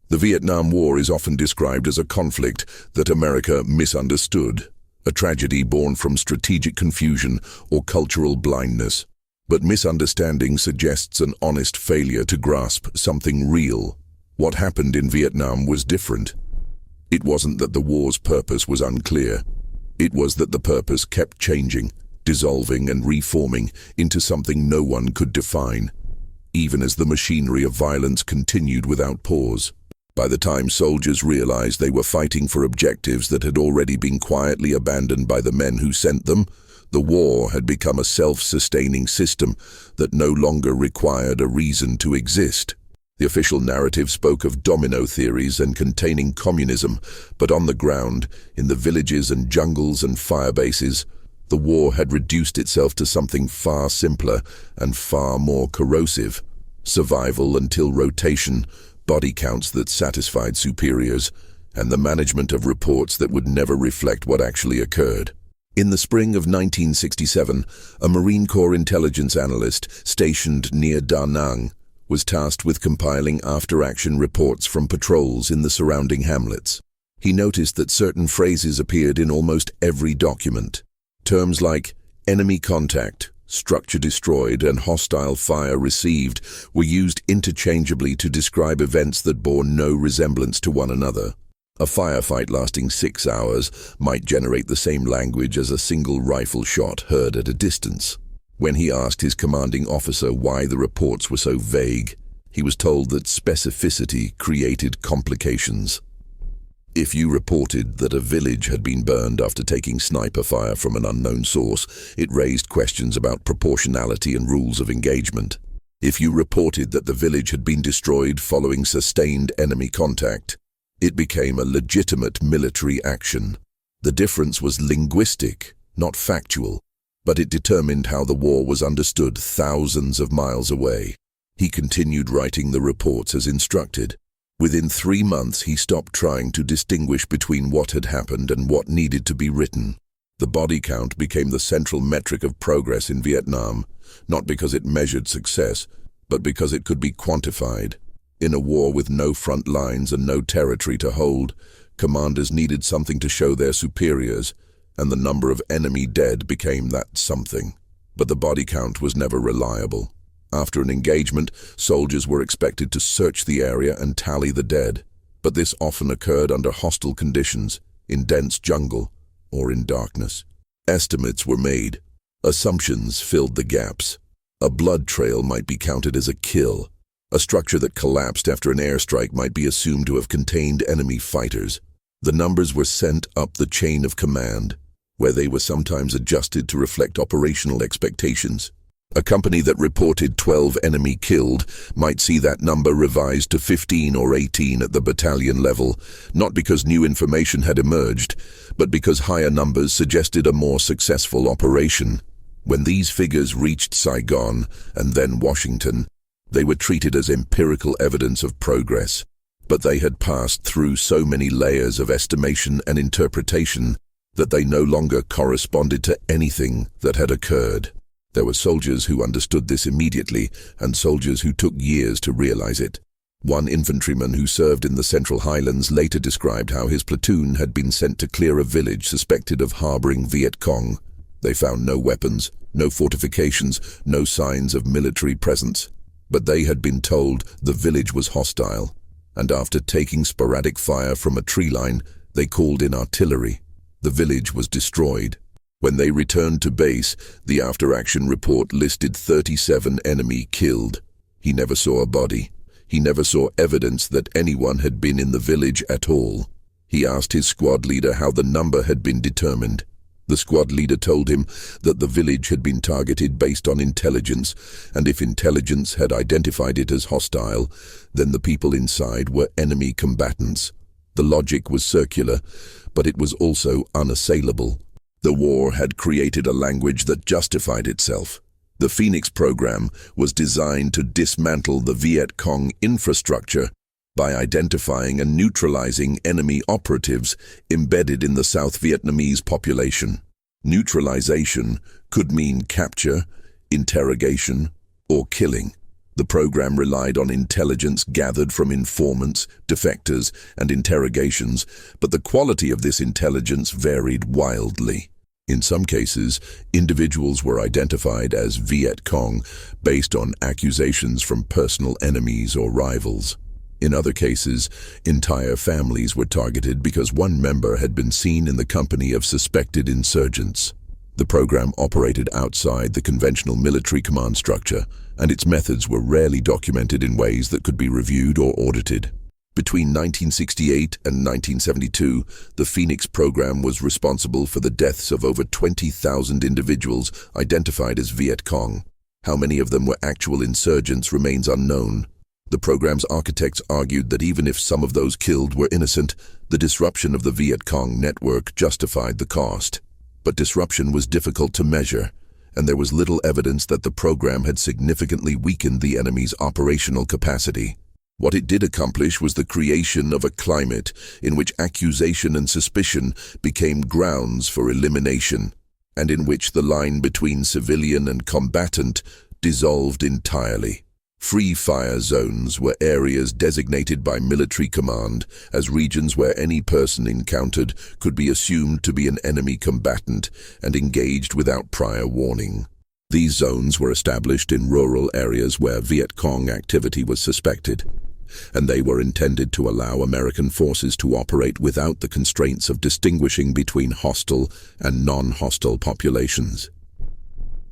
The Vietnam War is often described as a conflict that America misunderstood, a tragedy born from strategic confusion or cultural blindness. But misunderstanding suggests an honest failure to grasp something real. What happened in Vietnam was different. It wasn't that the war's purpose was unclear. It was that the purpose kept changing, dissolving and reforming into something no one could define, even as the machinery of violence continued without pause. By the time soldiers realized they were fighting for objectives that had already been quietly abandoned by the men who sent them, the war had become a self-sustaining system that no longer required a reason to exist. The official narrative spoke of domino theories and containing communism, but on the ground, in the villages and jungles and firebases, the war had reduced itself to something far simpler and far more corrosive. Survival until rotation, body counts that satisfied superiors, and the management of reports that would never reflect what actually occurred. In the spring of 1967, a Marine Corps intelligence analyst stationed near Da Nang was tasked with compiling after-action reports from patrols in the surrounding hamlets. He noticed that certain phrases appeared in almost every document. Terms like enemy contact, structure destroyed, and hostile fire received were used interchangeably to describe events that bore no resemblance to one another. A firefight lasting 6 hours might generate the same language as a single rifle shot heard at a distance. When he asked his commanding officer why the reports were so vague, he was told that specificity created complications. If you reported that a village had been burned after taking sniper fire from an unknown source, it raised questions about proportionality and rules of engagement. If you reported that the village had been destroyed following sustained enemy contact, it became a legitimate military action. The difference was linguistic, not factual, but it determined how the war was understood thousands of miles away. He continued writing the reports as instructed. Within 3 months, he stopped trying to distinguish between what had happened and what needed to be written. The body count became the central metric of progress in Vietnam, not because it measured success, but because it could be quantified. In a war with no front lines and no territory to hold, commanders needed something to show their superiors, and the number of enemy dead became that something. But the body count was never reliable. After an engagement, soldiers were expected to search the area and tally the dead, but this often occurred under hostile conditions, in dense jungle, or in darkness. Estimates were made. Assumptions filled the gaps. A blood trail might be counted as a kill. A structure that collapsed after an airstrike might be assumed to have contained enemy fighters. The numbers were sent up the chain of command, where they were sometimes adjusted to reflect operational expectations. A company that reported 12 enemy killed might see that number revised to 15 or 18 at the battalion level, not because new information had emerged, but because higher numbers suggested a more successful operation. When these figures reached Saigon and then Washington, they were treated as empirical evidence of progress, but they had passed through so many layers of estimation and interpretation that they no longer corresponded to anything that had occurred. There were soldiers who understood this immediately and soldiers who took years to realize it. One infantryman who served in the Central Highlands later described how his platoon had been sent to clear a village suspected of harboring Viet Cong. They found no weapons, no fortifications, no signs of military presence. But they had been told the village was hostile, and after taking sporadic fire from a tree line, they called in artillery. The village was destroyed. When they returned to base, the after-action report listed 37 enemy killed. He never saw a body. He never saw evidence that anyone had been in the village at all. He asked his squad leader how the number had been determined. The squad leader told him that the village had been targeted based on intelligence, and if intelligence had identified it as hostile, then the people inside were enemy combatants. The logic was circular, but it was also unassailable. The war had created a language that justified itself. The Phoenix program was designed to dismantle the Viet Cong infrastructure by identifying and neutralizing enemy operatives embedded in the South Vietnamese population. Neutralization could mean capture, interrogation, or killing. The program relied on intelligence gathered from informants, defectors, and interrogations, but the quality of this intelligence varied wildly. In some cases, individuals were identified as Viet Cong based on accusations from personal enemies or rivals. In other cases, entire families were targeted because one member had been seen in the company of suspected insurgents. The program operated outside the conventional military command structure, and its methods were rarely documented in ways that could be reviewed or audited. Between 1968 and 1972, the Phoenix program was responsible for the deaths of over 20,000 individuals identified as Viet Cong. How many of them were actual insurgents remains unknown. The program's architects argued that even if some of those killed were innocent, the disruption of the Viet Cong network justified the cost. But disruption was difficult to measure, and there was little evidence that the program had significantly weakened the enemy's operational capacity. What it did accomplish was the creation of a climate in which accusation and suspicion became grounds for elimination, and in which the line between civilian and combatant dissolved entirely. Free fire zones were areas designated by military command as regions where any person encountered could be assumed to be an enemy combatant and engaged without prior warning. These zones were established in rural areas where Viet Cong activity was suspected, and they were intended to allow American forces to operate without the constraints of distinguishing between hostile and non-hostile populations.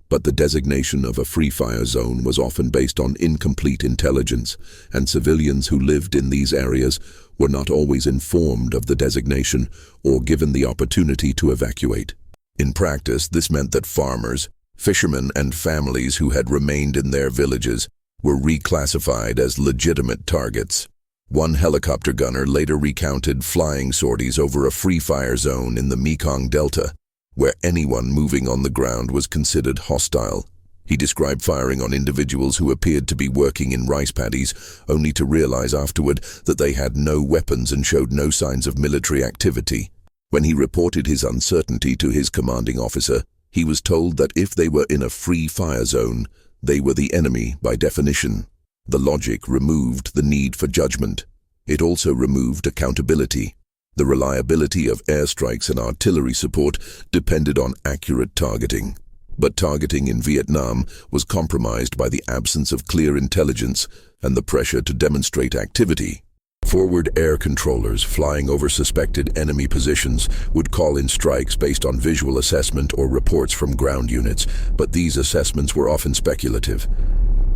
But the designation of a free fire zone was often based on incomplete intelligence, and civilians who lived in these areas were not always informed of the designation or given the opportunity to evacuate. In practice, this meant that farmers, fishermen, and families who had remained in their villages were reclassified as legitimate targets. One helicopter gunner later recounted flying sorties over a free fire zone in the Mekong Delta, where anyone moving on the ground was considered hostile. He described firing on individuals who appeared to be working in rice paddies, only to realize afterward that they had no weapons and showed no signs of military activity. When he reported his uncertainty to his commanding officer, he was told that if they were in a free fire zone, they were the enemy by definition. The logic removed the need for judgment. It also removed accountability. The reliability of airstrikes and artillery support depended on accurate targeting. But targeting in Vietnam was compromised by the absence of clear intelligence and the pressure to demonstrate activity. Forward air controllers flying over suspected enemy positions would call in strikes based on visual assessment or reports from ground units, but these assessments were often speculative.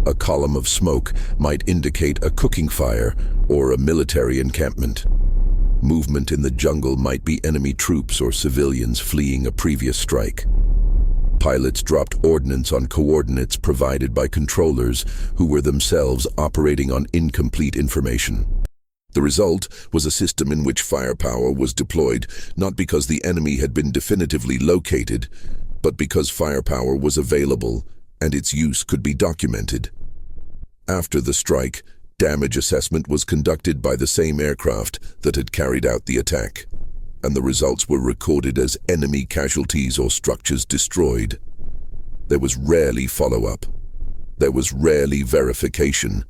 A column of smoke might indicate a cooking fire or a military encampment. Movement in the jungle might be enemy troops or civilians fleeing a previous strike. Pilots dropped ordnance on coordinates provided by controllers who were themselves operating on incomplete information. The result was a system in which firepower was deployed not because the enemy had been definitively located, but because firepower was available and its use could be documented. After the strike, damage assessment was conducted by the same aircraft that had carried out the attack, and the results were recorded as enemy casualties or structures destroyed. There was rarely follow-up. There was rarely verification.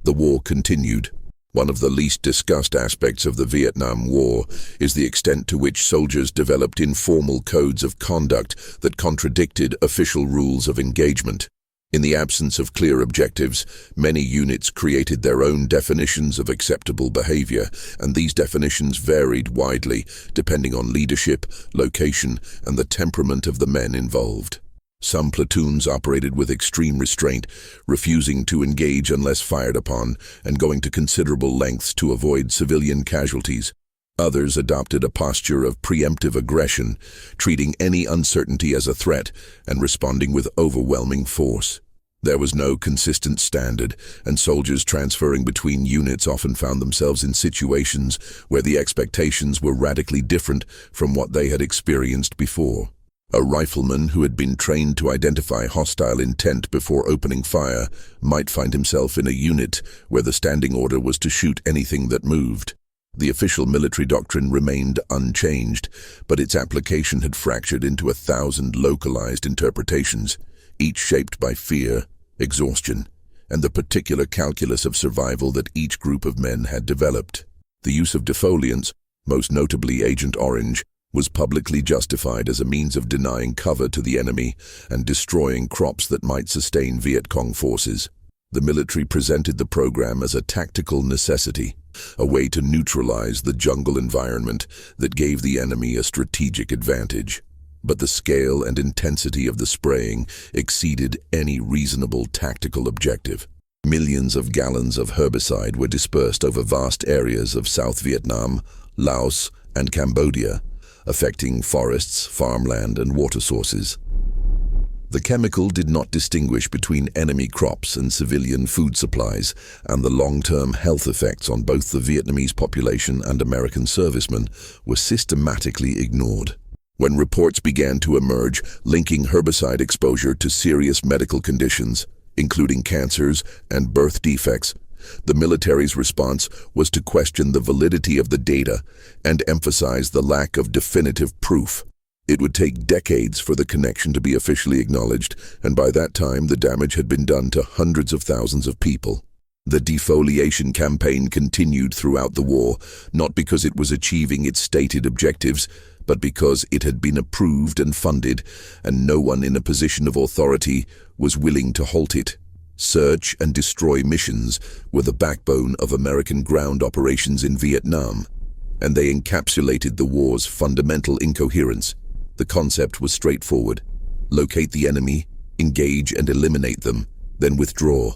The war continued. One of the least discussed aspects of the Vietnam War is the extent to which soldiers developed informal codes of conduct that contradicted official rules of engagement. In the absence of clear objectives, many units created their own definitions of acceptable behavior, and these definitions varied widely depending on leadership, location, and the temperament of the men involved. Some platoons operated with extreme restraint, refusing to engage unless fired upon, and going to considerable lengths to avoid civilian casualties. Others adopted a posture of preemptive aggression, treating any uncertainty as a threat and responding with overwhelming force. There was no consistent standard, and soldiers transferring between units often found themselves in situations where the expectations were radically different from what they had experienced before. A rifleman who had been trained to identify hostile intent before opening fire might find himself in a unit where the standing order was to shoot anything that moved. The official military doctrine remained unchanged, but its application had fractured into 1,000 localized interpretations, each shaped by fear, exhaustion, and the particular calculus of survival that each group of men had developed. The use of defoliants, most notably Agent Orange, was publicly justified as a means of denying cover to the enemy and destroying crops that might sustain Viet Cong forces. The military presented the program as a tactical necessity, a way to neutralize the jungle environment that gave the enemy a strategic advantage. But the scale and intensity of the spraying exceeded any reasonable tactical objective. Millions of gallons of herbicide were dispersed over vast areas of South Vietnam, Laos, and Cambodia, affecting forests, farmland, and water sources. The chemical did not distinguish between enemy crops and civilian food supplies, and the long-term health effects on both the Vietnamese population and American servicemen were systematically ignored. When reports began to emerge linking herbicide exposure to serious medical conditions, including cancers and birth defects, the military's response was to question the validity of the data and emphasize the lack of definitive proof. It would take decades for the connection to be officially acknowledged, and by that time the damage had been done to hundreds of thousands of people. The defoliation campaign continued throughout the war, not because it was achieving its stated objectives, but because it had been approved and funded, and no one in a position of authority was willing to halt it. Search and destroy missions were the backbone of American ground operations in Vietnam, and they encapsulated the war's fundamental incoherence. The concept was straightforward: locate the enemy, engage and eliminate them, then withdraw.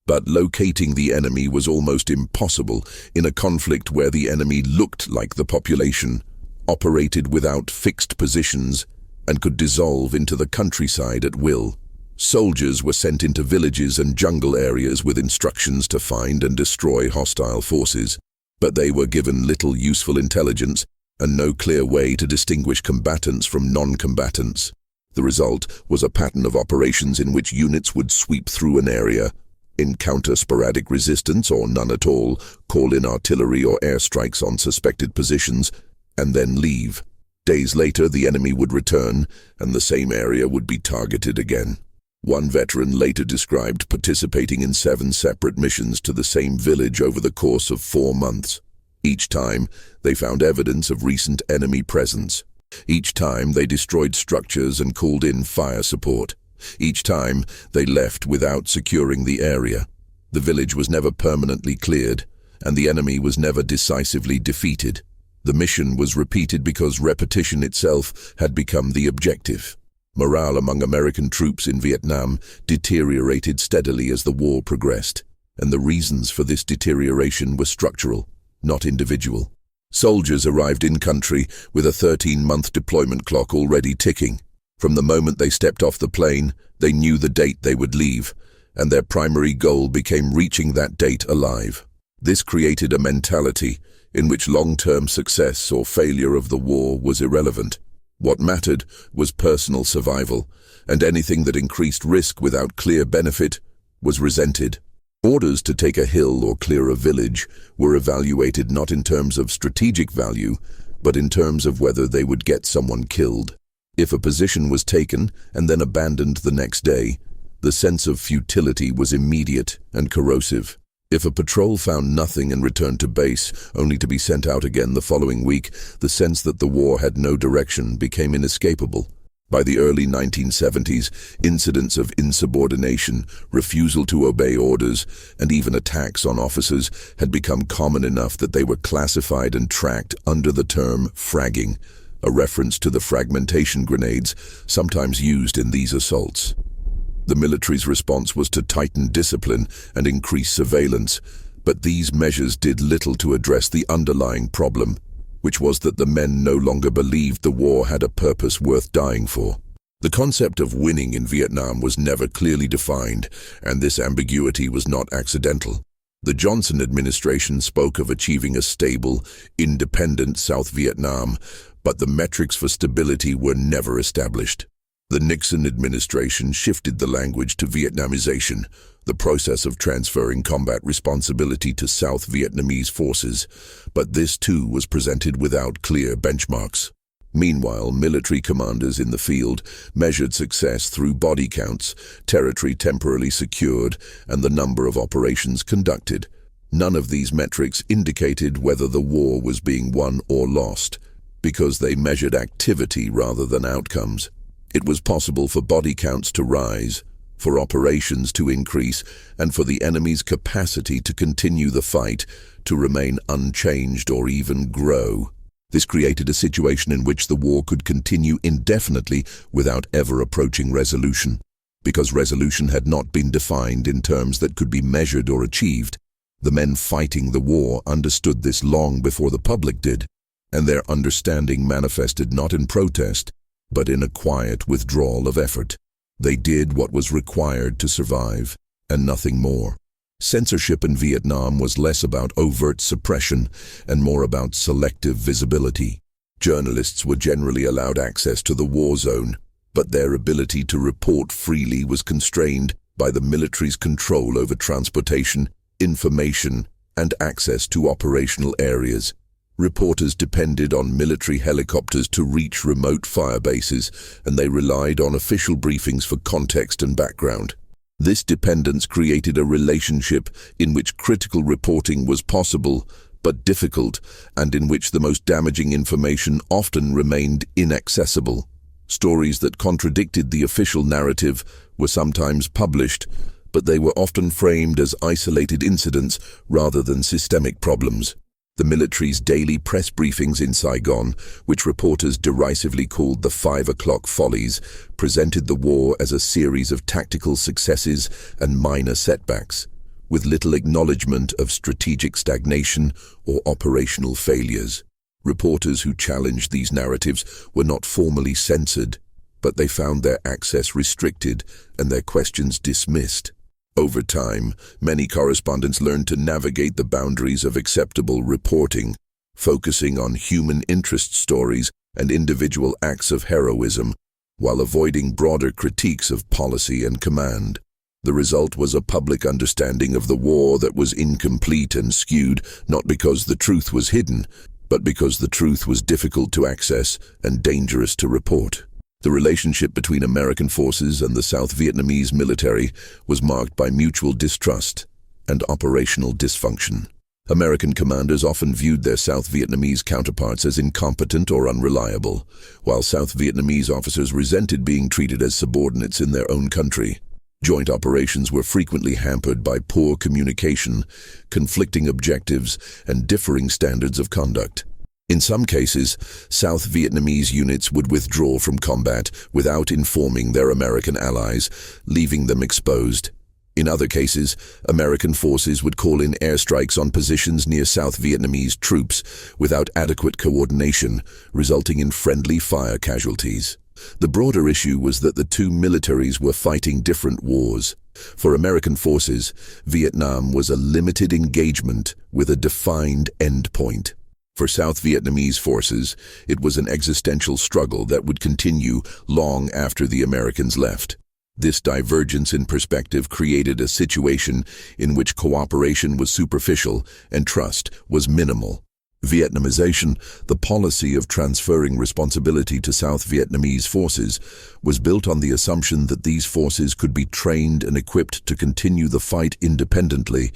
But locating the enemy was almost impossible in a conflict where the enemy looked like the population, operated without fixed positions, and could dissolve into the countryside at will. Soldiers were sent into villages and jungle areas with instructions to find and destroy hostile forces, but they were given little useful intelligence and no clear way to distinguish combatants from non-combatants. The result was a pattern of operations in which units would sweep through an area, encounter sporadic resistance or none at all, call in artillery or airstrikes on suspected positions, and then leave. Days later, the enemy would return, and the same area would be targeted again. One veteran later described participating in 7 separate missions to the same village over the course of 4 months. Each time, they found evidence of recent enemy presence. Each time, they destroyed structures and called in fire support. Each time, they left without securing the area. The village was never permanently cleared, and the enemy was never decisively defeated. The mission was repeated because repetition itself had become the objective. Morale among American troops in Vietnam deteriorated steadily as the war progressed, and the reasons for this deterioration were structural, not individual. Soldiers arrived in country with a 13-month deployment clock already ticking. From the moment they stepped off the plane, they knew the date they would leave, and their primary goal became reaching that date alive. This created a mentality in which long-term success or failure of the war was irrelevant. What mattered was personal survival, and anything that increased risk without clear benefit was resented. Orders to take a hill or clear a village were evaluated not in terms of strategic value, but in terms of whether they would get someone killed. If a position was taken and then abandoned the next day, the sense of futility was immediate and corrosive. If a patrol found nothing and returned to base, only to be sent out again the following week, the sense that the war had no direction became inescapable. By the early 1970s, incidents of insubordination, refusal to obey orders, and even attacks on officers had become common enough that they were classified and tracked under the term fragging, a reference to the fragmentation grenades sometimes used in these assaults. The military's response was to tighten discipline and increase surveillance, but these measures did little to address the underlying problem, which was that the men no longer believed the war had a purpose worth dying for. The concept of winning in Vietnam was never clearly defined, and this ambiguity was not accidental. The Johnson administration spoke of achieving a stable, independent South Vietnam, but the metrics for stability were never established. The Nixon administration shifted the language to Vietnamization, the process of transferring combat responsibility to South Vietnamese forces, but this too was presented without clear benchmarks. Meanwhile, military commanders in the field measured success through body counts, territory temporarily secured, and the number of operations conducted. None of these metrics indicated whether the war was being won or lost, because they measured activity rather than outcomes. It was possible for body counts to rise, for operations to increase, and for the enemy's capacity to continue the fight to remain unchanged or even grow. This created a situation in which the war could continue indefinitely without ever approaching resolution. Because resolution had not been defined in terms that could be measured or achieved, the men fighting the war understood this long before the public did, and their understanding manifested not in protest, but in a quiet withdrawal of effort. They did what was required to survive, and nothing more. Censorship in Vietnam was less about overt suppression and more about selective visibility. Journalists were generally allowed access to the war zone, but their ability to report freely was constrained by the military's control over transportation, information, and access to operational areas. Reporters depended on military helicopters to reach remote firebases, and they relied on official briefings for context and background. This dependence created a relationship in which critical reporting was possible but difficult, and in which the most damaging information often remained inaccessible. Stories that contradicted the official narrative were sometimes published, but they were often framed as isolated incidents rather than systemic problems. The military's daily press briefings in Saigon, which reporters derisively called the 5 o'clock follies, presented the war as a series of tactical successes and minor setbacks, with little acknowledgement of strategic stagnation or operational failures. Reporters who challenged these narratives were not formally censored, but they found their access restricted and their questions dismissed. Over time, many correspondents learned to navigate the boundaries of acceptable reporting, focusing on human interest stories and individual acts of heroism, while avoiding broader critiques of policy and command. The result was a public understanding of the war that was incomplete and skewed, not because the truth was hidden, but because the truth was difficult to access and dangerous to report. The relationship between American forces and the South Vietnamese military was marked by mutual distrust and operational dysfunction. American commanders often viewed their South Vietnamese counterparts as incompetent or unreliable, while South Vietnamese officers resented being treated as subordinates in their own country. Joint operations were frequently hampered by poor communication, conflicting objectives, and differing standards of conduct. In some cases, South Vietnamese units would withdraw from combat without informing their American allies, leaving them exposed. In other cases, American forces would call in airstrikes on positions near South Vietnamese troops without adequate coordination, resulting in friendly fire casualties. The broader issue was that the two militaries were fighting different wars. For American forces, Vietnam was a limited engagement with a defined endpoint. For South Vietnamese forces, it was an existential struggle that would continue long after the Americans left. This divergence in perspective created a situation in which cooperation was superficial and trust was minimal. Vietnamization, the policy of transferring responsibility to South Vietnamese forces, was built on the assumption that these forces could be trained and equipped to continue the fight independently,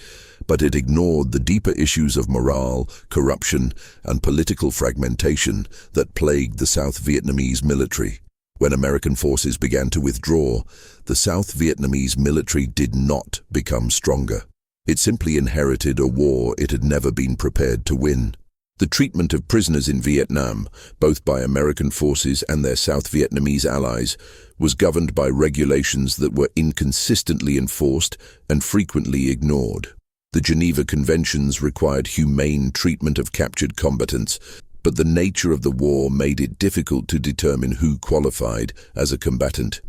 but it ignored the deeper issues of morale, corruption, and political fragmentation that plagued the South Vietnamese military. When American forces began to withdraw, the South Vietnamese military did not become stronger. It simply inherited a war it had never been prepared to win. The treatment of prisoners in Vietnam, both by American forces and their South Vietnamese allies, was governed by regulations that were inconsistently enforced and frequently ignored. The Geneva Conventions required humane treatment of captured combatants, but the nature of the war made it difficult to determine who qualified as a combatant.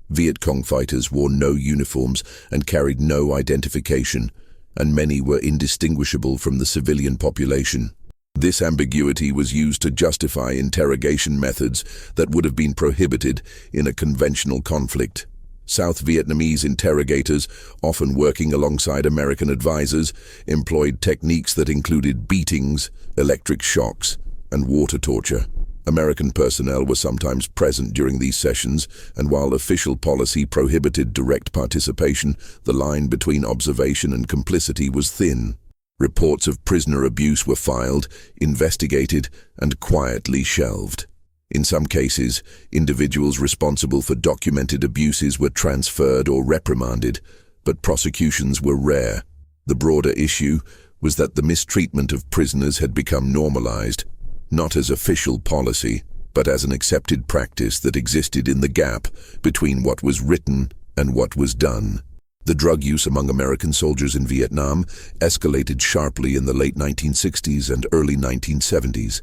Viet Cong fighters wore no uniforms and carried no identification, and many were indistinguishable from the civilian population. This ambiguity was used to justify interrogation methods that would have been prohibited in a conventional conflict. South Vietnamese interrogators, often working alongside American advisors, employed techniques that included beatings, electric shocks, and water torture. American personnel were sometimes present during these sessions, and while official policy prohibited direct participation, the line between observation and complicity was thin. Reports of prisoner abuse were filed, investigated, and quietly shelved. In some cases, individuals responsible for documented abuses were transferred or reprimanded, but prosecutions were rare. The broader issue was that the mistreatment of prisoners had become normalized, not as official policy, but as an accepted practice that existed in the gap between what was written and what was done. The drug use among American soldiers in Vietnam escalated sharply in the late 1960s and early 1970s,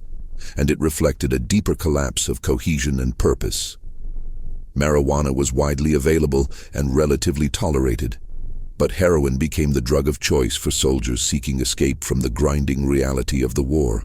and it reflected a deeper collapse of cohesion and purpose. Marijuana was widely available and relatively tolerated, but heroin became the drug of choice for soldiers seeking escape from the grinding reality of the war.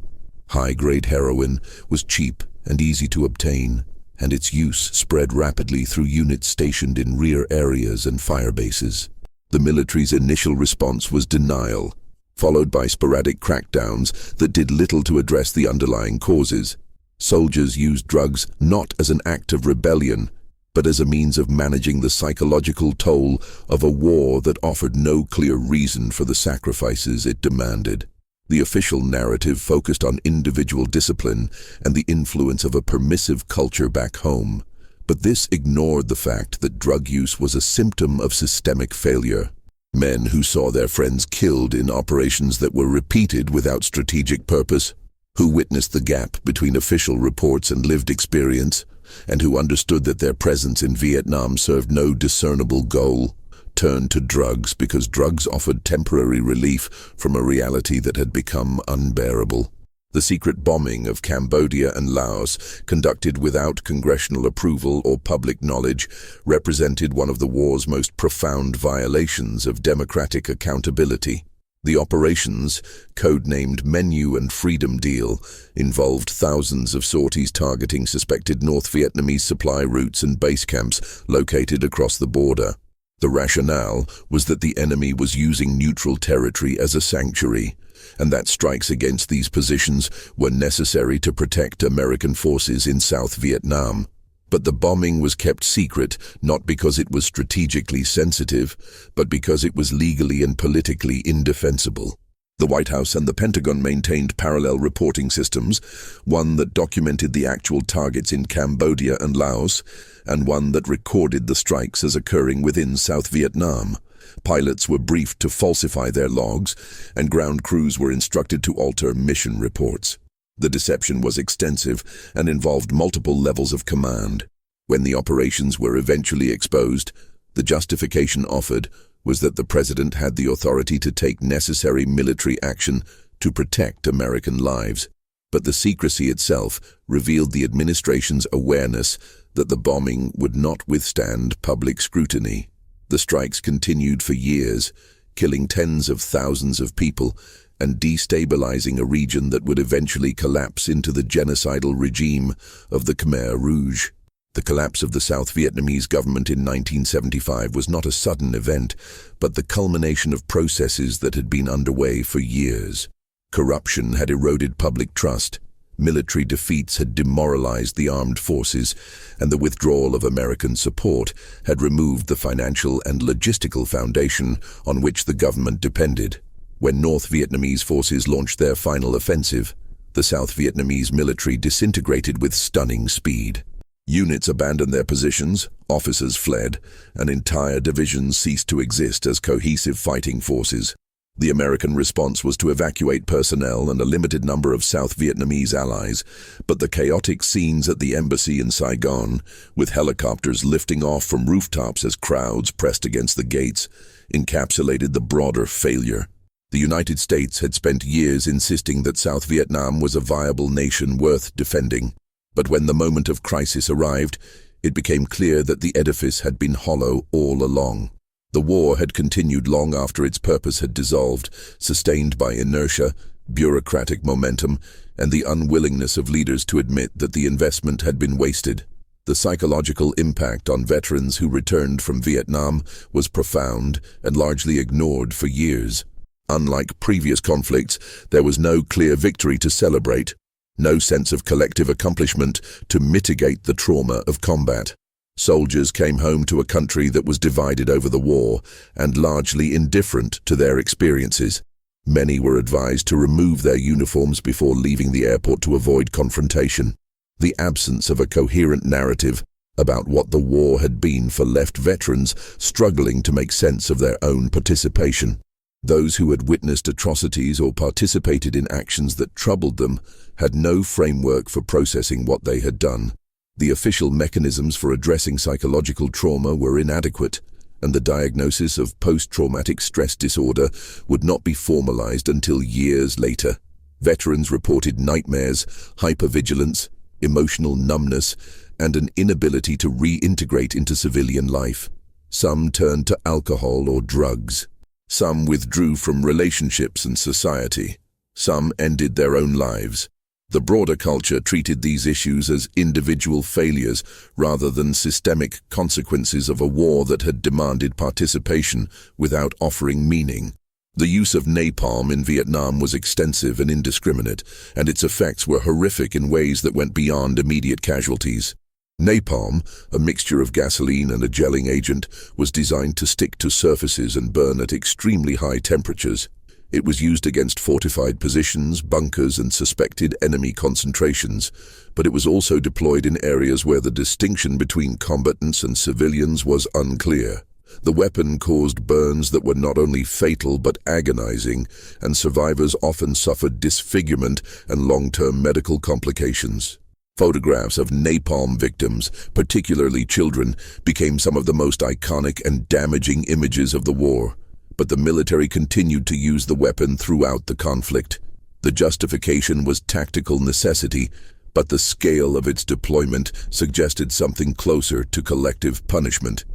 High-grade heroin was cheap and easy to obtain, and its use spread rapidly through units stationed in rear areas and firebases. The military's initial response was denial, followed by sporadic crackdowns that did little to address the underlying causes. Soldiers used drugs not as an act of rebellion, but as a means of managing the psychological toll of a war that offered no clear reason for the sacrifices it demanded. The official narrative focused on individual discipline and the influence of a permissive culture back home, but this ignored the fact that drug use was a symptom of systemic failure. Men who saw their friends killed in operations that were repeated without strategic purpose, who witnessed the gap between official reports and lived experience, and who understood that their presence in Vietnam served no discernible goal, turned to drugs because drugs offered temporary relief from a reality that had become unbearable. The secret bombing of Cambodia and Laos, conducted without congressional approval or public knowledge, represented one of the war's most profound violations of democratic accountability. The operations, codenamed Menu and Freedom Deal, involved thousands of sorties targeting suspected North Vietnamese supply routes and base camps located across the border. The rationale was that the enemy was using neutral territory as a sanctuary, and that strikes against these positions were necessary to protect American forces in South Vietnam. But the bombing was kept secret not because it was strategically sensitive, but because it was legally and politically indefensible. The White House and the Pentagon maintained parallel reporting systems, one that documented the actual targets in Cambodia and Laos, and one that recorded the strikes as occurring within South Vietnam. Pilots were briefed to falsify their logs, and ground crews were instructed to alter mission reports. The deception was extensive and involved multiple levels of command. When the operations were eventually exposed, the justification offered was that the president had the authority to take necessary military action to protect American lives. But the secrecy itself revealed the administration's awareness that the bombing would not withstand public scrutiny. The strikes continued for years, killing tens of thousands of people and destabilizing a region that would eventually collapse into the genocidal regime of the Khmer Rouge. The collapse of the South Vietnamese government in 1975 was not a sudden event, but the culmination of processes that had been underway for years. Corruption had eroded public trust, military defeats had demoralized the armed forces, and the withdrawal of American support had removed the financial and logistical foundation on which the government depended. When North Vietnamese forces launched their final offensive, the South Vietnamese military disintegrated with stunning speed. Units abandoned their positions, officers fled, and entire divisions ceased to exist as cohesive fighting forces. The American response was to evacuate personnel and a limited number of South Vietnamese allies, but the chaotic scenes at the embassy in Saigon, with helicopters lifting off from rooftops as crowds pressed against the gates, encapsulated the broader failure. The United States had spent years insisting that South Vietnam was a viable nation worth defending. But when the moment of crisis arrived, it became clear that the edifice had been hollow all along. The war had continued long after its purpose had dissolved, sustained by inertia, bureaucratic momentum, and the unwillingness of leaders to admit that the investment had been wasted. The psychological impact on veterans who returned from Vietnam was profound and largely ignored for years. Unlike previous conflicts, there was no clear victory to celebrate. No sense of collective accomplishment to mitigate the trauma of combat. Soldiers came home to a country that was divided over the war and largely indifferent to their experiences. Many were advised to remove their uniforms before leaving the airport to avoid confrontation. The absence of a coherent narrative about what the war had been for left veterans struggling to make sense of their own participation. Those who had witnessed atrocities or participated in actions that troubled them had no framework for processing what they had done. The official mechanisms for addressing psychological trauma were inadequate, and the diagnosis of post-traumatic stress disorder would not be formalized until years later. Veterans reported nightmares, hypervigilance, emotional numbness, and an inability to reintegrate into civilian life. Some turned to alcohol or drugs. Some withdrew from relationships and society. Some ended their own lives. The broader culture treated these issues as individual failures rather than systemic consequences of a war that had demanded participation without offering meaning. The use of napalm in Vietnam was extensive and indiscriminate, and its effects were horrific in ways that went beyond immediate casualties. Napalm, a mixture of gasoline and a gelling agent, was designed to stick to surfaces and burn at extremely high temperatures. It was used against fortified positions, bunkers, and suspected enemy concentrations, but it was also deployed in areas where the distinction between combatants and civilians was unclear. The weapon caused burns that were not only fatal but agonizing, and survivors often suffered disfigurement and long-term medical complications. Photographs of napalm victims, particularly children, became some of the most iconic and damaging images of the war. But the military continued to use the weapon throughout the conflict. The justification was tactical necessity, but the scale of its deployment suggested something closer to collective punishment.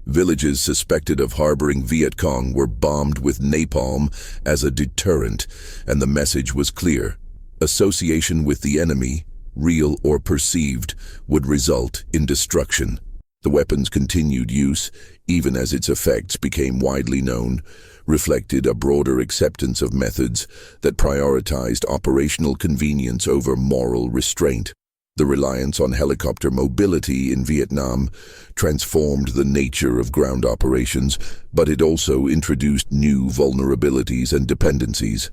Villages suspected of harboring Viet Cong were bombed with napalm as a deterrent, and the message was clear. Association with the enemy, real or perceived, would result in destruction. The weapon's continued use, even as its effects became widely known, reflected a broader acceptance of methods that prioritized operational convenience over moral restraint. The reliance on helicopter mobility in Vietnam transformed the nature of ground operations, but it also introduced new vulnerabilities and dependencies.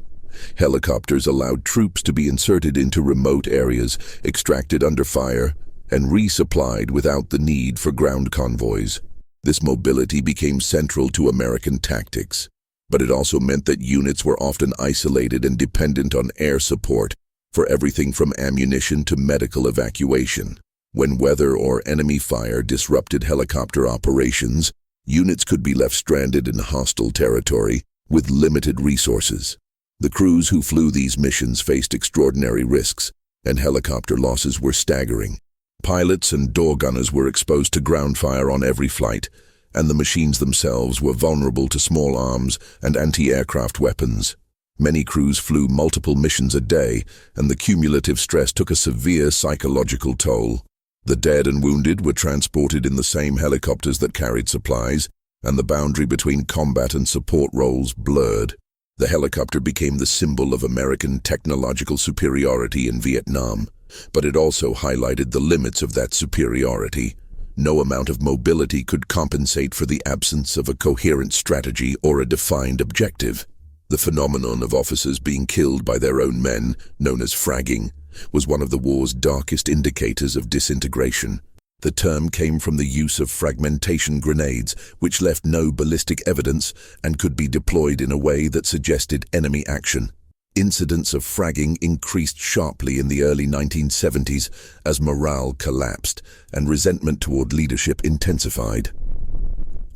Helicopters allowed troops to be inserted into remote areas, extracted under fire, and resupplied without the need for ground convoys. This mobility became central to American tactics, but it also meant that units were often isolated and dependent on air support for everything from ammunition to medical evacuation. When weather or enemy fire disrupted helicopter operations, units could be left stranded in hostile territory with limited resources. The crews who flew these missions faced extraordinary risks, and helicopter losses were staggering. Pilots and door gunners were exposed to ground fire on every flight, and the machines themselves were vulnerable to small arms and anti-aircraft weapons. Many crews flew multiple missions a day, and the cumulative stress took a severe psychological toll. The dead and wounded were transported in the same helicopters that carried supplies, and the boundary between combat and support roles blurred. The helicopter became the symbol of American technological superiority in Vietnam, but it also highlighted the limits of that superiority. No amount of mobility could compensate for the absence of a coherent strategy or a defined objective. The phenomenon of officers being killed by their own men, known as fragging, was one of the war's darkest indicators of disintegration. The term came from the use of fragmentation grenades, which left no ballistic evidence and could be deployed in a way that suggested enemy action. Incidents of fragging increased sharply in the early 1970s as morale collapsed and resentment toward leadership intensified.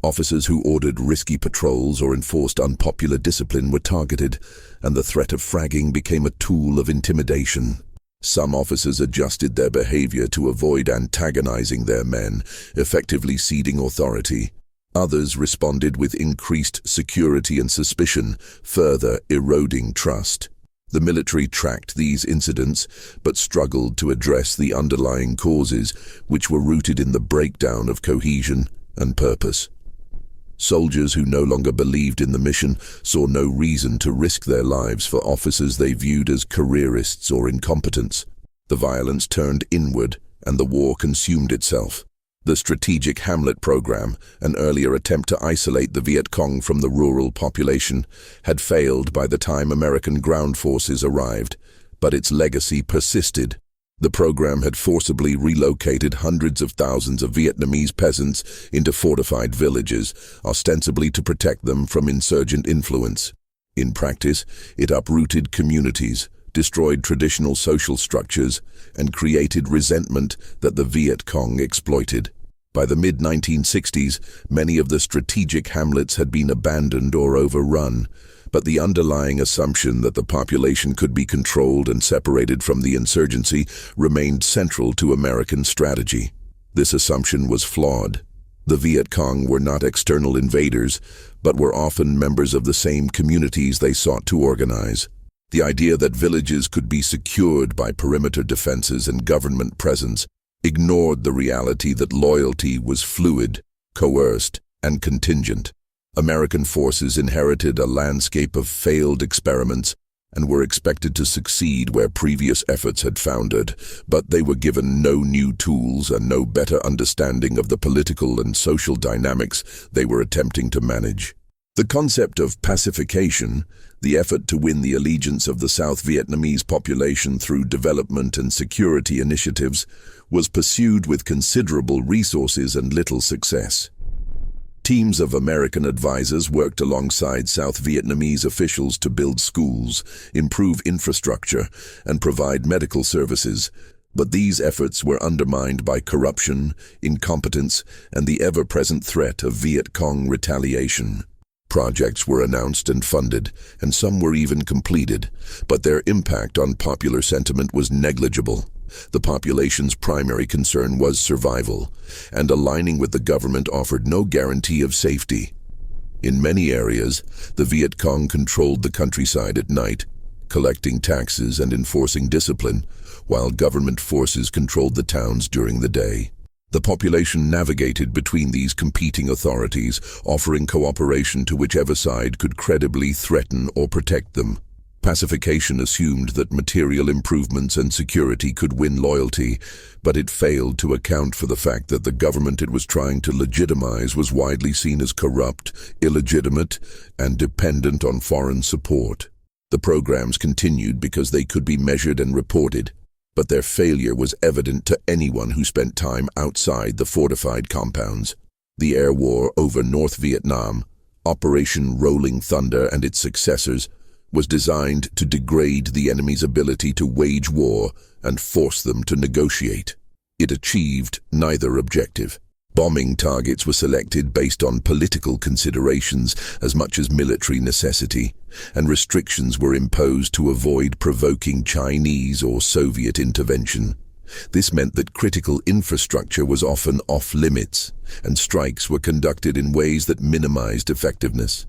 Officers who ordered risky patrols or enforced unpopular discipline were targeted, and the threat of fragging became a tool of intimidation. Some officers adjusted their behavior to avoid antagonizing their men, effectively ceding authority. Others responded with increased security and suspicion, further eroding trust. The military tracked these incidents, but struggled to address the underlying causes, which were rooted in the breakdown of cohesion and purpose. Soldiers who no longer believed in the mission saw no reason to risk their lives for officers they viewed as careerists or incompetents. The violence turned inward, and the war consumed itself. The Strategic Hamlet program, an earlier attempt to isolate the Viet Cong from the rural population, had failed by the time American ground forces arrived, but its legacy persisted. The program had forcibly relocated hundreds of thousands of Vietnamese peasants into fortified villages, ostensibly to protect them from insurgent influence. In practice, it uprooted communities, destroyed traditional social structures, and created resentment that the Viet Cong exploited. By the mid-1960s, many of the strategic hamlets had been abandoned or overrun, but the underlying assumption that the population could be controlled and separated from the insurgency remained central to American strategy. This assumption was flawed. The Viet Cong were not external invaders, but were often members of the same communities they sought to organize. The idea that villages could be secured by perimeter defenses and government presence ignored the reality that loyalty was fluid, coerced, and contingent. American forces inherited a landscape of failed experiments and were expected to succeed where previous efforts had foundered, but they were given no new tools and no better understanding of the political and social dynamics they were attempting to manage. The concept of pacification, the effort to win the allegiance of the South Vietnamese population through development and security initiatives, was pursued with considerable resources and little success. Teams of American advisors worked alongside South Vietnamese officials to build schools, improve infrastructure, and provide medical services, but these efforts were undermined by corruption, incompetence, and the ever-present threat of Viet Cong retaliation. Projects were announced and funded, and some were even completed, but their impact on popular sentiment was negligible. The population's primary concern was survival, and aligning with the government offered no guarantee of safety. In many areas, the Viet Cong controlled the countryside at night, collecting taxes and enforcing discipline, while government forces controlled the towns during the day. The population navigated between these competing authorities, offering cooperation to whichever side could credibly threaten or protect them. Pacification assumed that material improvements and security could win loyalty, but it failed to account for the fact that the government it was trying to legitimize was widely seen as corrupt, illegitimate, and dependent on foreign support. The programs continued because they could be measured and reported, but their failure was evident to anyone who spent time outside the fortified compounds. The air war over North Vietnam, Operation Rolling Thunder and its successors, was designed to degrade the enemy's ability to wage war and force them to negotiate. It achieved neither objective. Bombing targets were selected based on political considerations as much as military necessity, and restrictions were imposed to avoid provoking Chinese or Soviet intervention. This meant that critical infrastructure was often off-limits, and strikes were conducted in ways that minimized effectiveness.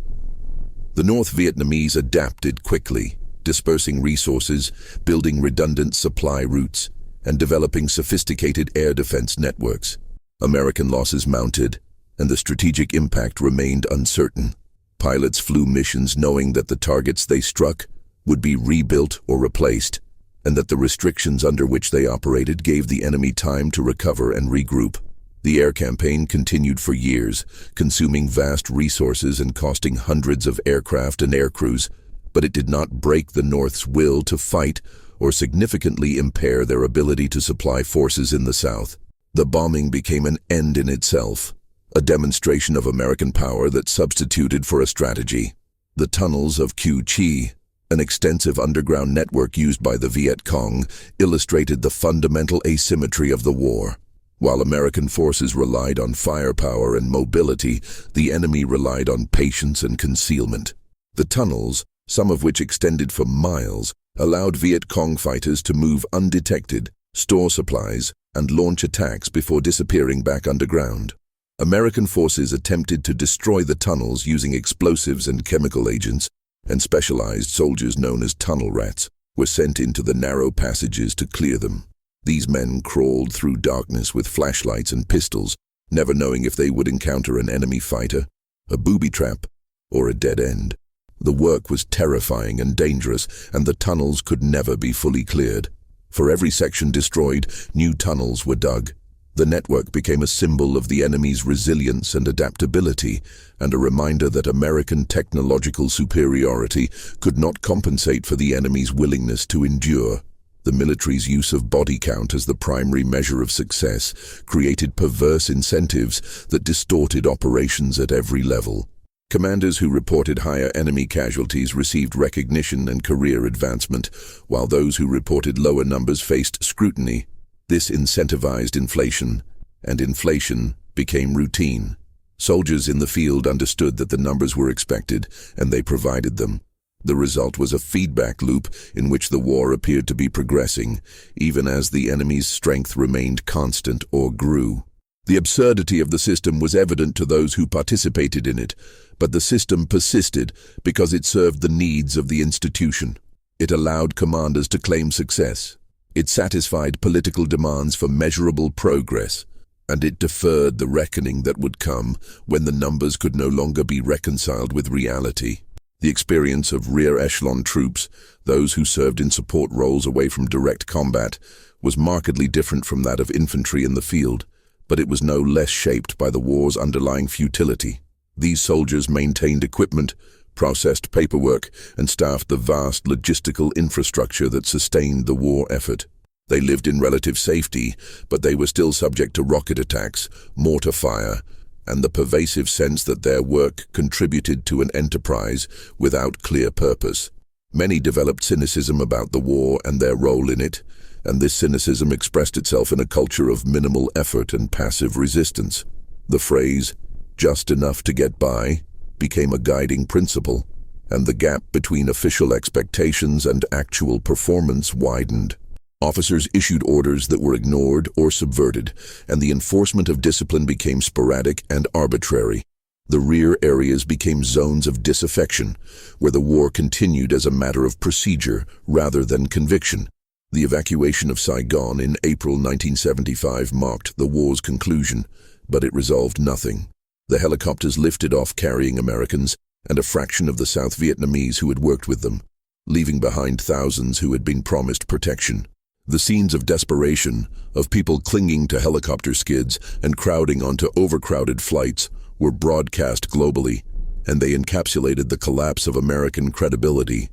The North Vietnamese adapted quickly, dispersing resources, building redundant supply routes, and developing sophisticated air defense networks. American losses mounted, and the strategic impact remained uncertain. Pilots flew missions knowing that the targets they struck would be rebuilt or replaced, and that the restrictions under which they operated gave the enemy time to recover and regroup. The air campaign continued for years, consuming vast resources and costing hundreds of aircraft and aircrews, but it did not break the North's will to fight or significantly impair their ability to supply forces in the South. The bombing became an end in itself, a demonstration of American power that substituted for a strategy. The tunnels of Cu Chi, an extensive underground network used by the Viet Cong, illustrated the fundamental asymmetry of the war. While American forces relied on firepower and mobility, the enemy relied on patience and concealment. The tunnels, some of which extended for miles, allowed Viet Cong fighters to move undetected, store supplies, and launch attacks before disappearing back underground. American forces attempted to destroy the tunnels using explosives and chemical agents, and specialized soldiers known as tunnel rats were sent into the narrow passages to clear them. These men crawled through darkness with flashlights and pistols, never knowing if they would encounter an enemy fighter. a booby trap, or a dead end. The work was terrifying and dangerous, and the tunnels could never be fully cleared. For every section destroyed, new tunnels were dug. The network became a symbol of the enemy's resilience and adaptability, and a reminder that American technological superiority could not compensate for the enemy's willingness to endure. The military's use of body count as the primary measure of success created perverse incentives that distorted operations at every level. Commanders who reported higher enemy casualties received recognition and career advancement, while those who reported lower numbers faced scrutiny. This incentivized inflation, and inflation became routine. Soldiers in the field understood that the numbers were expected, and they provided them. The result was a feedback loop in which the war appeared to be progressing, even as the enemy's strength remained constant or grew. The absurdity of the system was evident to those who participated in it, but the system persisted because it served the needs of the institution. It allowed commanders to claim success. It satisfied political demands for measurable progress, and it deferred the reckoning that would come when the numbers could no longer be reconciled with reality. The experience of rear echelon troops, those who served in support roles away from direct combat, was markedly different from that of infantry in the field, but it was no less shaped by the war's underlying futility. These soldiers maintained equipment, processed paperwork, and staffed the vast logistical infrastructure that sustained the war effort. They lived in relative safety, but they were still subject to rocket attacks, mortar fire, and the pervasive sense that their work contributed to an enterprise without clear purpose. Many developed cynicism about the war and their role in it, and this cynicism expressed itself in a culture of minimal effort and passive resistance. The phrase, "just enough to get by," became a guiding principle, and the gap between official expectations and actual performance widened. Officers issued orders that were ignored or subverted, and the enforcement of discipline became sporadic and arbitrary. The rear areas became zones of disaffection, where the war continued as a matter of procedure rather than conviction. The evacuation of Saigon in April 1975 marked the war's conclusion, but it resolved nothing. The helicopters lifted off carrying Americans and a fraction of the South Vietnamese who had worked with them, leaving behind thousands who had been promised protection. The scenes of desperation, of people clinging to helicopter skids and crowding onto overcrowded flights, were broadcast globally, and they encapsulated the collapse of American credibility.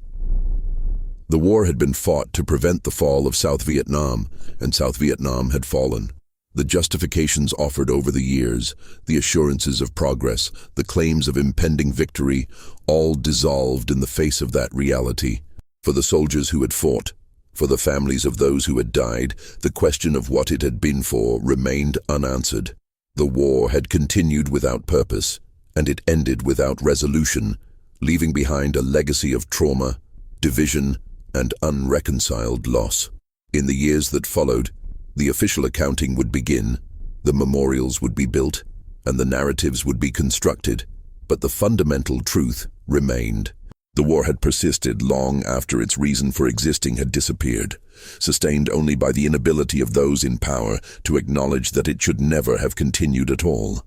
The war had been fought to prevent the fall of South Vietnam, and South Vietnam had fallen. The justifications offered over the years, the assurances of progress, the claims of impending victory, all dissolved in the face of that reality. For the soldiers who had fought, for the families of those who had died, the question of what it had been for remained unanswered. The war had continued without purpose, and it ended without resolution, leaving behind a legacy of trauma, division, and unreconciled loss. In the years that followed, the official accounting would begin, the memorials would be built, and the narratives would be constructed, but the fundamental truth remained. The war had persisted long after its reason for existing had disappeared, sustained only by the inability of those in power to acknowledge that it should never have continued at all.